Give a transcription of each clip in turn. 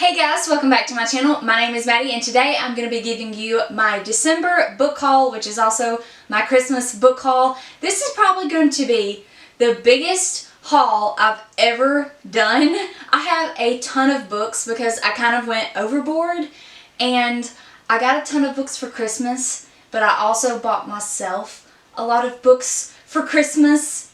Hey guys, welcome back to my channel. My name is Maddie and today I'm going to be giving you my December book haul, which is also my Christmas book haul. This is probably going to be the biggest haul I've ever done. I have a ton of books because I kind of went overboard and I got a ton of books for Christmas, but I also bought myself a lot of books for Christmas.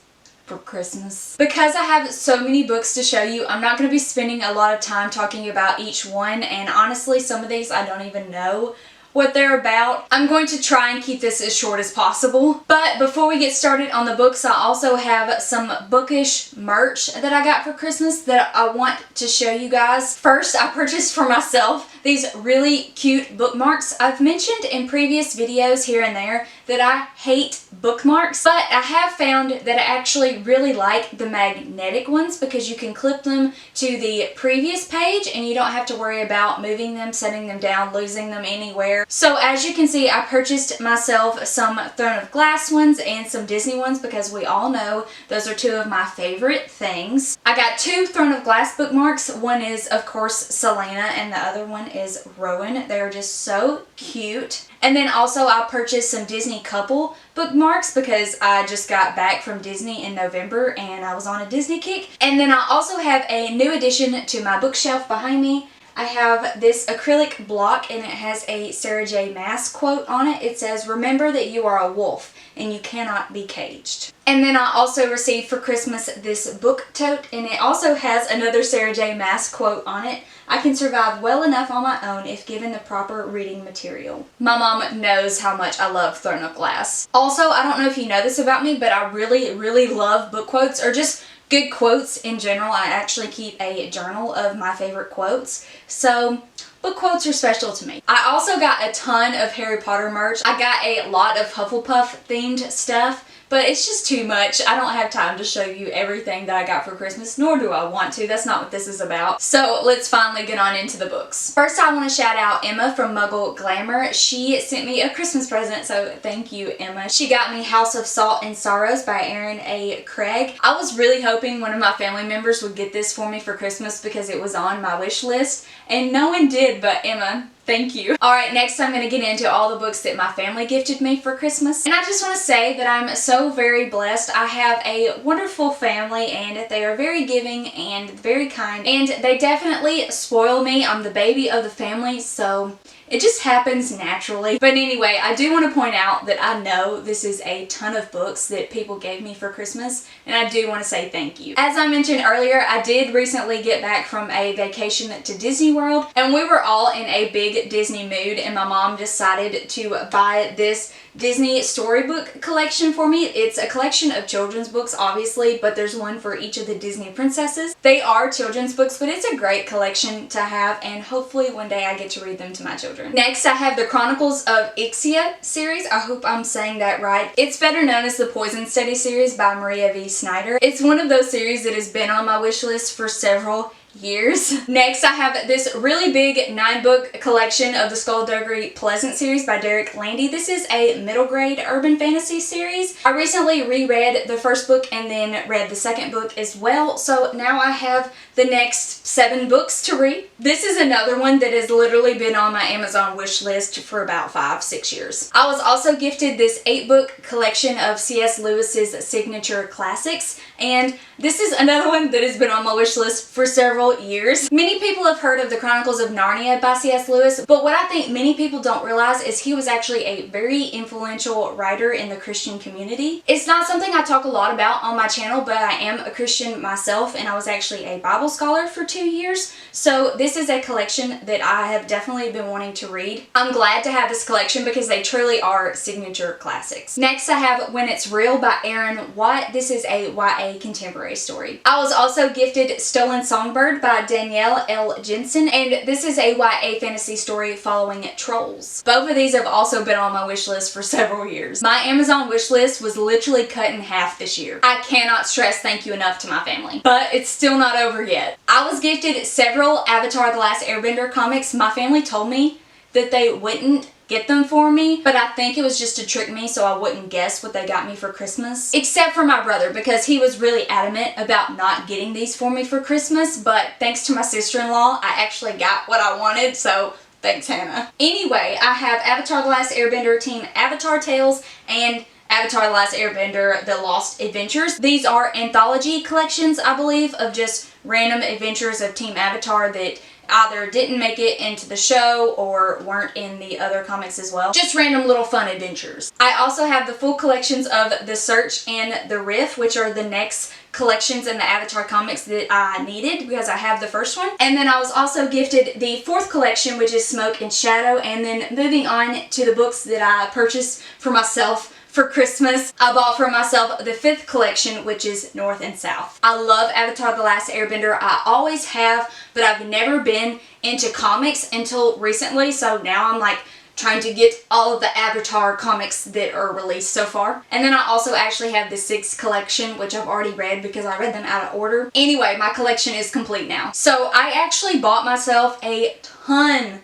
Because I have so many books to show you, I'm not going to be spending a lot of time talking about each one, and honestly some of these I don't even know what they're about. I'm going to try and keep this as short as possible. But before we get started on the books, I also have some bookish merch that I got for Christmas that I want to show you guys. First, I purchased for myself these really cute bookmarks. I've mentioned in previous videos here and there that I hate bookmarks, but I have found that I actually really like the magnetic ones because you can clip them to the previous page and you don't have to worry about moving them, setting them down, losing them anywhere. So as you can see, I purchased myself some Throne of Glass ones and some Disney ones because we all know those are two of my favorite things. I got two Throne of Glass bookmarks. One is, of course, Selena and the other one is Rowan. They are just so cute. And then also I purchased some Disney couple bookmarks because I just got back from Disney in November and I was on a Disney kick. And then I also have a new addition to my bookshelf behind me. I have this acrylic block and it has a Sarah J. Maas quote on it. It says, "Remember that you are a wolf and you cannot be caged." And then I also received for Christmas this book tote and it also has another Sarah J. Maas quote on it. "I can survive well enough on my own if given the proper reading material." My mom knows how much I love Throne of Glass. Also, I don't know if you know this about me, but I really love book quotes or just good quotes in general. I actually keep a journal of my favorite quotes. So book quotes are special to me. I also got a ton of Harry Potter merch. I got a lot of Hufflepuff themed stuff, but it's just too much. I don't have time to show you everything that I got for Christmas, nor do I want to. That's not what this is about. So let's finally get on into the books. First, I want to shout out Emma from Muggle Glamour. She sent me a Christmas present, so thank you, Emma. She got me House of Salt and Sorrows by Erin A. Craig. I was really hoping one of my family members would get this for me for Christmas because it was on my wish list, and no one did but Emma. Thank you. Alright, next I'm going to get into all the books that my family gifted me for Christmas. And I just want to say that I'm so very blessed. I have a wonderful family and they are very giving and very kind. And they definitely spoil me. I'm the baby of the family, so it just happens naturally. But anyway, I do want to point out that I know this is a ton of books that people gave me for Christmas, and I do want to say thank you. As I mentioned earlier, I did recently get back from a vacation to Disney World, and we were all in a big Disney mood, and my mom decided to buy this Disney storybook collection for me. It's a collection of children's books, obviously, but there's one for each of the Disney princesses. They are children's books, but it's a great collection to have, and hopefully one day I get to read them to my children. Next, I have the Chronicles of Ixia series. I hope I'm saying that right. It's better known as the Poison Study series by Maria V. Snyder. It's one of those series that has been on my wish list for several years. Next, I have this really big 9-book collection of the Skullduggery Pleasant series by Derek Landy. This is a middle grade urban fantasy series. I recently reread the first book and then read the second book as well, so now I have the next 7 books to read. This is another one that has literally been on my Amazon wish list for about 5-6 years. I was also gifted this 8-book collection of C.S. Lewis's signature classics, and this is another one that has been on my wish list for several years. Many people have heard of the Chronicles of Narnia by C.S. Lewis, but what I think many people don't realize is he was actually a very influential writer in the Christian community. It's not something I talk a lot about on my channel, but I am a Christian myself and I was actually a Bible scholar for 2 years, so this is a collection that I have definitely been wanting to read. I'm glad to have this collection because they truly are signature classics. Next, I have When It's Real by Aaron Watt. This is a YA contemporary story. I was also gifted Stolen Songbird by Danielle L. Jensen, and this is a YA fantasy story following trolls. Both of these have also been on my wish list for several years. My Amazon wish list was literally cut in half this year. I cannot stress thank you enough to my family. But it's still not over yet. I was gifted several Avatar: The Last Airbender comics. My family told me that they wouldn't get them for me, but I think it was just to trick me so I wouldn't guess what they got me for Christmas. Except for my brother, because he was really adamant about not getting these for me for Christmas, but thanks to my sister-in-law, I actually got what I wanted, so thanks, Hannah. Anyway, I have Avatar The Last Airbender Team Avatar Tales and Avatar The Last Airbender The Lost Adventures. These are anthology collections, I believe, of just random adventures of Team Avatar that either didn't make it into the show or weren't in the other comics as well. Just random little fun adventures. I also have the full collections of The Search and The Rift, which are the next collections in the Avatar comics that I needed because I have the first one. And then I was also gifted the fourth collection, which is Smoke and Shadow. And then moving on to the books that I purchased for myself for Christmas, I bought for myself the fifth collection, which is North and South. I love Avatar The Last Airbender. I always have, but I've never been into comics until recently, so now I'm like trying to get all of the Avatar comics that are released so far. And then I also actually have the sixth collection, which I've already read because I read them out of order. Anyway, my collection is complete now. So I actually bought myself a ton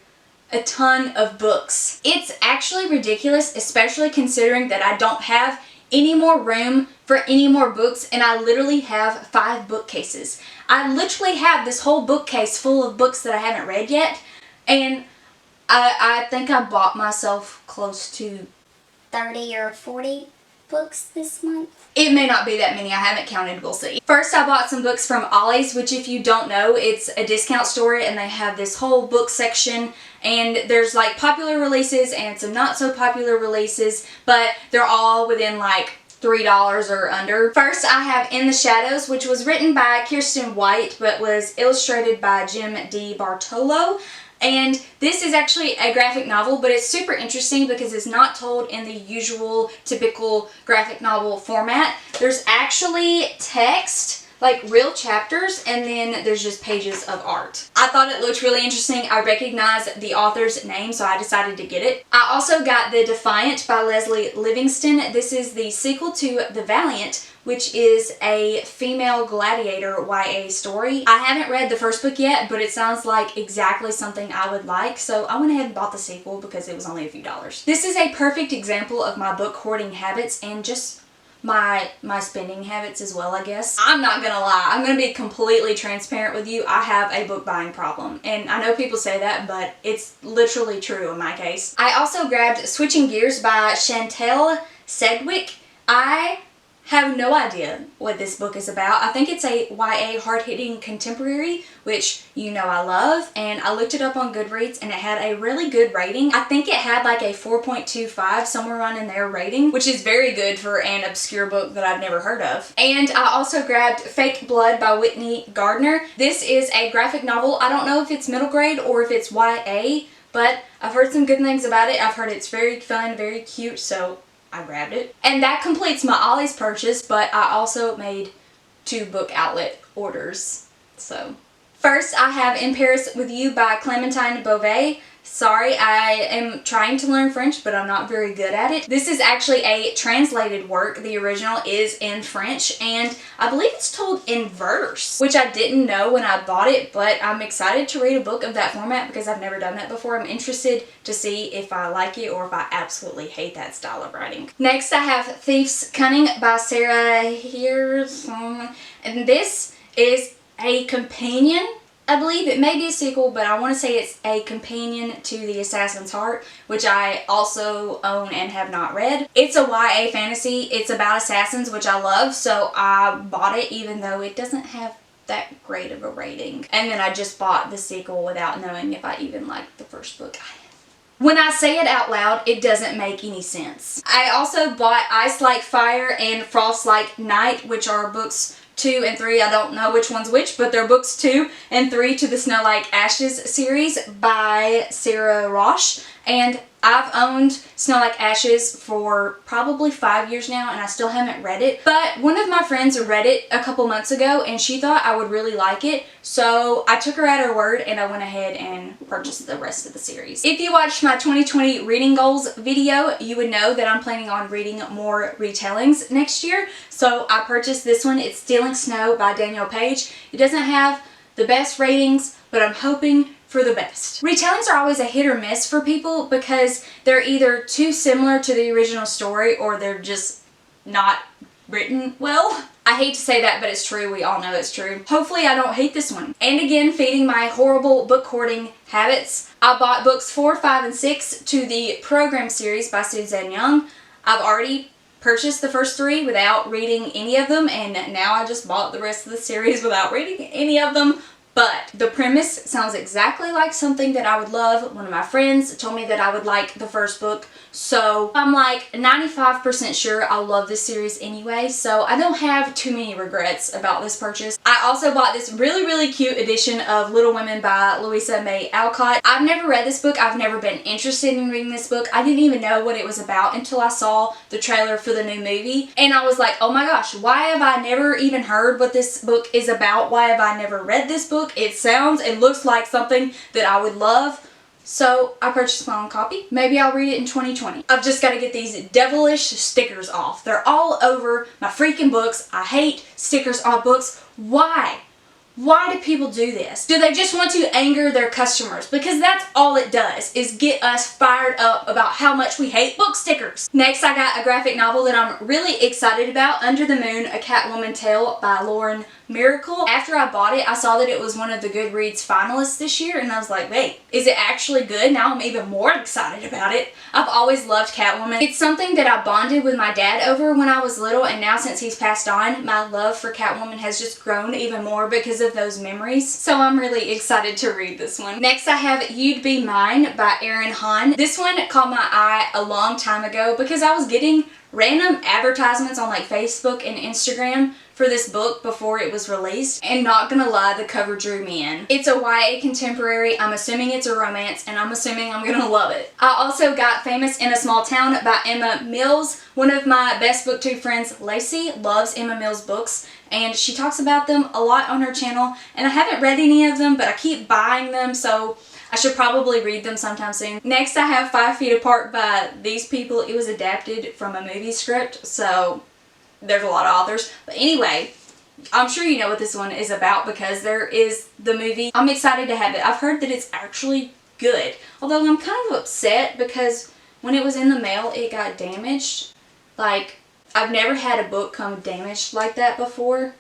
of books. It's actually ridiculous, especially considering that I don't have any more room for any more books, and I literally have 5 bookcases. I literally have this whole bookcase full of books that I haven't read yet, and I think I bought myself close to 30 or 40 books this month. It may not be that many. I haven't counted. We'll see. First, I bought some books from Ollie's, which if you don't know, it's a discount store and they have this whole book section, and there's like popular releases and some not so popular releases, but they're all within like $3 or under. First, I have In the Shadows, which was written by Kirsten White but was illustrated by Jim D. Bartolo. And this is actually a graphic novel, but it's super interesting because it's not told in the usual typical graphic novel format. There's actually text, like real chapters, and then there's just pages of art. I thought it looked really interesting. I recognized the author's name, so I decided to get it. I also got The Defiant by Leslie Livingston. This is the sequel to The Valiant, which is a female gladiator YA story. I haven't read the first book yet, but it sounds like exactly something I would like, so I went ahead and bought the sequel because it was only a few dollars. This is a perfect example of my book hoarding habits and just my spending habits as well, I guess. I'm not gonna lie, I'm gonna be completely transparent with you. I have a book buying problem, and I know people say that, but it's literally true in my case. I also grabbed Switching Gears by Chantel Sedgwick. I have no idea what this book is about. I think it's a YA hard-hitting contemporary, which you know I love, and I looked it up on Goodreads and it had a really good rating. I think it had like a 4.25, somewhere around in there rating, which is very good for an obscure book that I've never heard of. And I also grabbed Fake Blood by Whitney Gardner. This is a graphic novel. I don't know if it's middle grade or if it's YA, but I've heard some good things about it. I've heard it's very fun, very cute, so I grabbed it. And that completes my Ollie's purchase, but I also made 2 book outlet orders. So first, I have In Paris with You by Clementine Beauvais. Sorry, I am trying to learn French, but I'm not very good at it. This is actually a translated work. The original is in French, and I believe it's told in verse, which I didn't know when I bought it, but I'm excited to read a book of that format because I've never done that before. I'm interested to see if I like it or if I absolutely hate that style of writing. Next, I have Thief's Cunning by Sarah Hearson, and this is a companion. I believe it may be a sequel, but I want to say it's a companion to The Assassin's Heart, which I also own and have not read. It's a YA fantasy. It's about assassins, which I love, so I bought it even though it doesn't have that great of a rating. And then I just bought the sequel without knowing if I even liked the first book. When I say it out loud, it doesn't make any sense. I also bought Ice Like Fire and Frost Like Night, which are books 2 and 3. I don't know which one's which, but they're books 2 and 3 to the Snow Like Ashes series by Sarah Roche. And I've owned Snow Like Ashes for probably 5 years now, and I still haven't read it. But one of my friends read it a couple months ago, and she thought I would really like it. So I took her at her word, and I went ahead and purchased the rest of the series. If you watched my 2020 reading goals video, you would know that I'm planning on reading more retellings next year. So I purchased this one. It's Stealing Snow by Daniel Page. It doesn't have the best ratings, but I'm hoping for the best. Retellings are always a hit or miss for people because they're either too similar to the original story or they're just not written well. I hate to say that, but it's true. We all know it's true. Hopefully I don't hate this one. And again, feeding my horrible book hoarding habits, I bought books 4, 5, and 6 to the Program series by Suzanne Young. I've already purchased the first 3 without reading any of them, and now I just bought the rest of the series without reading any of them. But the premise sounds exactly like something that I would love. One of my friends told me that I would like the first book, so I'm like 95% sure I'll love this series anyway, so I don't have too many regrets about this purchase. I also bought this really cute edition of Little Women by Louisa May Alcott. I've never read this book. I've never been interested in reading this book. I didn't even know what it was about until I saw the trailer for the new movie, and I was like, oh my gosh, why have I never even heard what this book is about? Why have I never read this book? It sounds and looks like something that I would love. So I purchased my own copy. Maybe I'll read it in 2020. I've just got to get these devilish stickers off. They're all over my freaking books. I hate stickers on books. Why? Why do people do this? Do they just want to anger their customers? Because that's all it does, is get us fired up about how much we hate book stickers. Next, I got a graphic novel that I'm really excited about, Under the Moon, A Catwoman Tale by Lauren Miracle. After I bought it, I saw that it was one of the Goodreads finalists this year, and I was like, wait, is it actually good? Now I'm even more excited about it. I've always loved Catwoman. It's something that I bonded with my dad over when I was little, and now since he's passed on, my love for Catwoman has just grown even more because of those memories. So I'm really excited to read this one. Next, I have You'd Be Mine by Erin Hahn. This one caught my eye a long time ago because I was getting random advertisements on like Facebook and Instagram for this book before it was released, and not gonna lie, the cover drew me in. It's a YA contemporary. I'm assuming it's a romance, and I'm assuming I'm gonna love it. I also got Famous in a Small Town by Emma Mills. One of my best booktube friends, Lacey, loves Emma Mills books, and she talks about them a lot on her channel, and I haven't read any of them, but I keep buying them, so I should probably read them sometime soon. Next, I have 5 Feet Apart by these people. It was adapted from a movie script, so there's a lot of authors. But anyway, I'm sure you know what this one is about because there is the movie. I'm excited to have it. I've heard that it's actually good. Although I'm kind of upset because when it was in the mail, it got damaged. Like, I've never had a book come damaged like that before.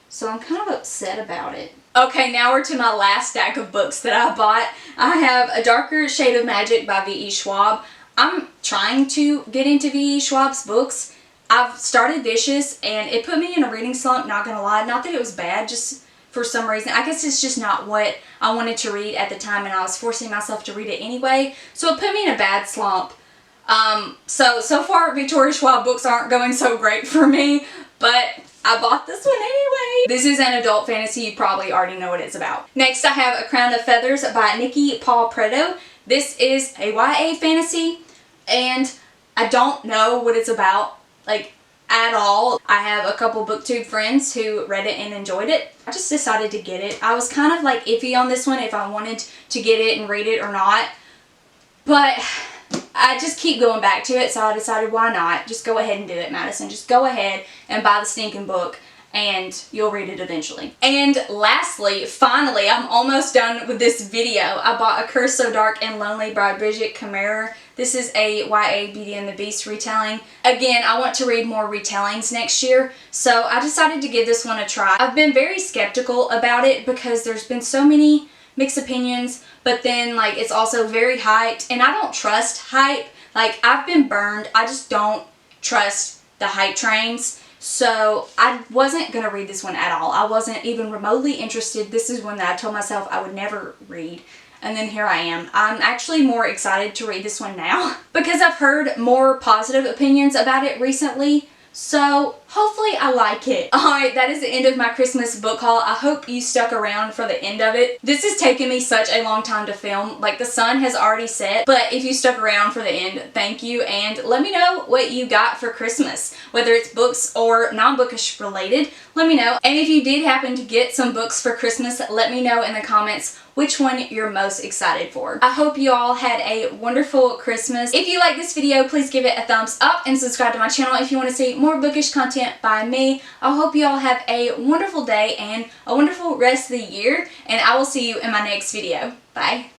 So I'm kind of upset about it. Okay, now we're to my last stack of books that I bought. I have A Darker Shade of Magic by V.E. Schwab. I'm trying to get into V.E. Schwab's books. I've started Vicious, and it put me in a reading slump, not gonna lie. Not that it was bad, just for some reason. I guess it's just not what I wanted to read at the time, and I was forcing myself to read it anyway. So it put me in a bad slump. So far, Victoria Schwab books aren't going so great for me, but I bought this one anyway. This is an adult fantasy. You probably already know what it's about. Next, I have A Crown of Feathers by Nikki Paul Preto. This is a YA fantasy, and I don't know what it's about, like, at all. I have a couple booktube friends who read it and enjoyed it. I just decided to get it. I was kind of like iffy on this one if I wanted to get it and read it or not, but I just keep going back to it, so I decided why not? Just go ahead and do it, Madison. Just go ahead and buy the stinking book and you'll read it eventually. And lastly, finally, I'm almost done with this video. I bought A Curse So Dark and Lonely by Bridget Kammerer. This is a YA Beauty and the Beast retelling. Again, I want to read more retellings next year, so I decided to give this one a try. I've been very skeptical about it because there's been so many mixed opinions, but then like it's also very hyped, and I don't trust hype. Like, I've been burned. I just don't trust the hype trains. So I wasn't going to read this one at all. I wasn't even remotely interested. This is one that I told myself I would never read. And then here I am. I'm actually more excited to read this one now because I've heard more positive opinions about it recently. So hopefully I like it. Alright, that is the end of my Christmas book haul. I hope you stuck around for the end of it. This has taken me such a long time to film. Like, the sun has already set, but if you stuck around for the end, thank you, and let me know what you got for Christmas. Whether it's books or non-bookish related, let me know. And if you did happen to get some books for Christmas, let me know in the comments which one you're most excited for. I hope you all had a wonderful Christmas. If you like this video, please give it a thumbs up and subscribe to my channel if you want to see more bookish content by me. I hope you all have a wonderful day and a wonderful rest of the year, and I will see you in my next video. Bye.